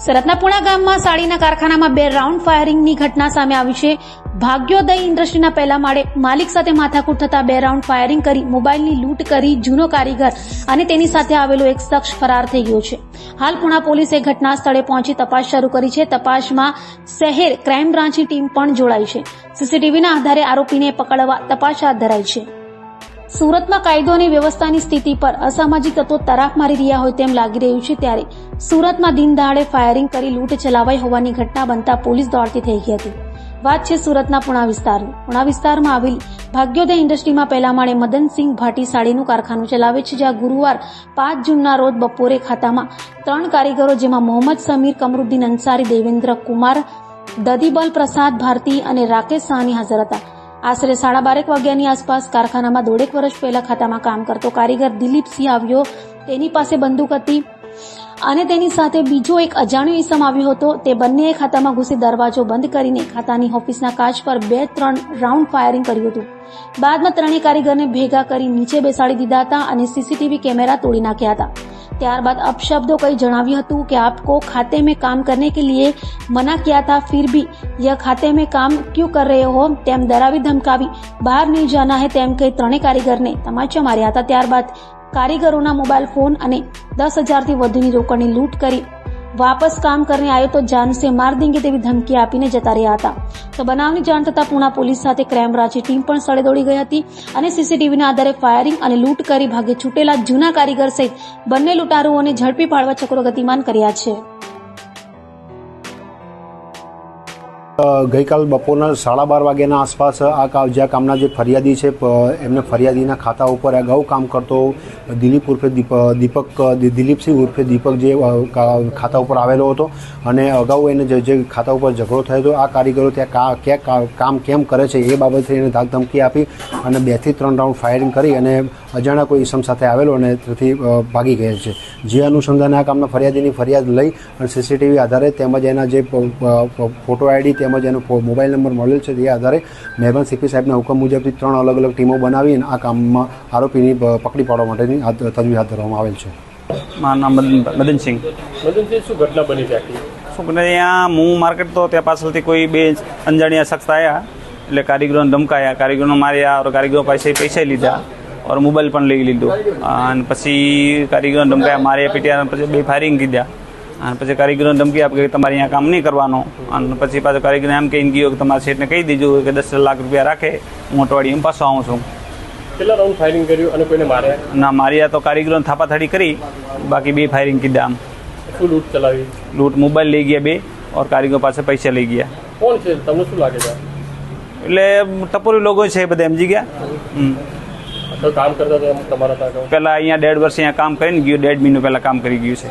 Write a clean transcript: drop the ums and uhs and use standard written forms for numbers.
સુરતના પુણા ગામમાં સાડીના કારખાનામાં 2 રાઉન્ડ ફાયરિંગની ઘટના સામે આવી છે. ભાગ્યોદય ઇન્ડસ્ટ્રીના પહેલા માળે માલિક સાથે માથાકૂટ થતા 2 રાઉન્ડ ફાયરિંગ કરી મોબાઈલની લૂંટ કરી જૂનો કારીગર અને તેની સાથે આવેલો એક શખ્સ ફરાર થઈ ગયો છે. હાલ પુણા પોલીસે ઘટના સ્થળે પહોંચી તપાસ શરૂ કરી છે. તપાસમાં શહેર ક્રાઇમ બ્રાન્ચની ટીમ પણ જોડાઈ છે. સીસીટીવીના આધારે આરોપીને પકડવા તપાસ હાથ ધરાઈ છે. સુરતમાં કાયદો અને વ્યવસ્થાની સ્થિતિ પર અસામાજિક તત્વો તરાપ મારી રહ્યા હોય તેમ લાગી રહ્યું છે. ત્યારે સુરતમાં દિન દહાડે ફાયરિંગ કરી લૂંટ ચલાવાઈ હોવાની ઘટના બનતા પોલીસ દોડતી થઈ ગઈ હતી. વાત છે સુરતના પુણા વિસ્તારની. પુણા વિસ્તારમાં આવેલી ભાગ્યોદય ઇન્ડસ્ટ્રીમાં પહેલા માળે મદનસિંહ ભાટી સાડીનું કારખાનું ચલાવે છે, જ્યાં ગુરુવાર 5 જૂનના રોજ બપોરે ખાતામાં 3 કારીગરો જેમાં મોહમ્મદ સમીર, કમરુદ્દીન અંસારી, દેવેન્દ્ર કુમાર, દદીબલ પ્રસાદ ભારતી અને રાકેશ સાહની હાજર હતા. આશરે 12:30 વાગ્યાની આસપાસ કારખાનામાં 1.5 વર્ષ પહેલા ખાતામાં કામ કરતો કારીગર દિલીપસિંહ આવ્યો. તેની પાસે બંદૂક હતી અને તેની સાથે બીજો એક અજાણ્યો ઈસમ આવ્યો હતો. તે બંનેએ ખાતામાં ઘૂસી દરવાજો બંધ કરીને ખાતાની ઓફિસના કાચ પર 2-3 રાઉન્ડ ફાયરિંગ કર્યું હતું. બાદમાં ત્રણેય કારીગરને ભેગા કરી નીચે બેસાડી દીધા હતા અને સીસીટીવી કેમેરા તોડી નાખ્યા હતા. ત્યારબાદ અપશબ્दों કઈ જણાવ્યું હતું કે આપકો ખાતે में काम करने के लिए मना किया था, फिर भी यह खाते में काम क्यों कर रहे हो તેમ ડરાવી ધમકાવી બહાર નહીં જાના હૈ તેમ કહી ત્રણેય કારીગરને તમાચા માર્યા હતા. ત્યારબાદ કારીગરોના મોબાઈલ ફોન અને 10,000થી વધુની રોકડની લૂંટ કરી વાપસ કામ કરને આયો તો જાન સે માર દેંગે તેવી ધમકી આપીને જતા રહ્યા હતા. તો બનાવની જાણ થતા પુણા પોલીસ સાથે ક્રાઇમ બ્રાન્ચની ટીમ પણ સ્થળે દોડી ગઈ હતી અને સીસીટીવીના આધારે ફાયરિંગ અને લૂંટ કરી ભાગે છૂટેલા જૂના કારીગર સહિત બંને લૂંટારુઓને ઝડપી પાડવા ચક્રો ગતિમાન કર્યા છે. ગઈકાલ બપોરના 12:30 વાગ્યાના આસપાસ જ્યાં કામના જે ફરિયાદી છે એમને ફરિયાદીના ખાતા ઉપર અગાઉ કામ કરતો દિલીપસિંહ ઉર્ફે દીપક જે ખાતા ઉપર આવેલો હતો અને અગાઉ એને જે ખાતા ઉપર ઝઘડો થયો હતો. આ કારીગરો ત્યાં કામ કેમ કરે છે એ બાબતે એને ધાકધમકી આપી અને 2 થી 3 રાઉન્ડ ફાયરિંગ કરી અને અજાણ્યા કોઈ ઈસમ સાથે આવેલો અને તેથી ભાગી ગયા છે. જે અનુસંધાને આ કામના ફરિયાદીની ફરિયાદ લઈ અને સીસીટીવી આધારે તેમજ એના જે ફોટો આઈડી તેમજ એનો મોબાઈલ નંબર મળેલ છે તે આધારે મહેરબાન સીપી સાહેબના હુકમ મુજબથી 3 અલગ અલગ ટીમો બનાવીને આ કામમાં આરોપીની પકડી પાડવા માટેની તજવીજ હાથ ધરવામાં આવેલ છે. મારું નામ મદનસિંહ. શું ઘટના બની હતી? શું કરે અહીંયા હું માર્કેટ તો ત્યાં પાછળથી કોઈ 2 અંજાણ્યા શખ્સ આવ્યા એટલે કારીગરોને ધમકાયા, કારીગરોને માર્યા और કારીગરો પાસે પૈસા લીધા और મોબાઈલ પણ લઈ લીધો અને પછી કારીગરોને ધમકાયા, માર્યા, પીટ્યા, પછી 2 ફાયરિંગ કીધા અને પછી કારીગરોને ધમકી આપી કે તમારે અહીંયા કામ નહીં કરવાનું અને પછી પાછો કારીગરને એમ કહીને ગયો કે તમારા શેઠને કહી દીધું કે 10 લાખ રૂપિયા રાખે, હું અઠવાડિયે પાછો આવું છું. કેટલા રાઉન્ડ ફાયરિંગ કર્યું અને કોઈને માર્યા? ના, માર્યા તો કારીગરોને થાપાથડી કરી, બાકી 2 ફાયરિંગ કીધા. આમ શું લૂંટ ચલાવી? લૂંટ મોબાઈલ લઈ ગયા 2 और કારીગરો પાસે પૈસા લઈ ગયા. કોણ છે તમને શું લાગે છે? એટલે ટપોરી લોકો છે બધા સમજી ગયા. તો કામ કરતા હતા તમારા ત્યાં? પહેલાં અહીંયા 1.5 વર્ષ અહીંયા કામ કરીને ગયું, 1.5 મહિનો પહેલાં કામ કરી ગયું છે.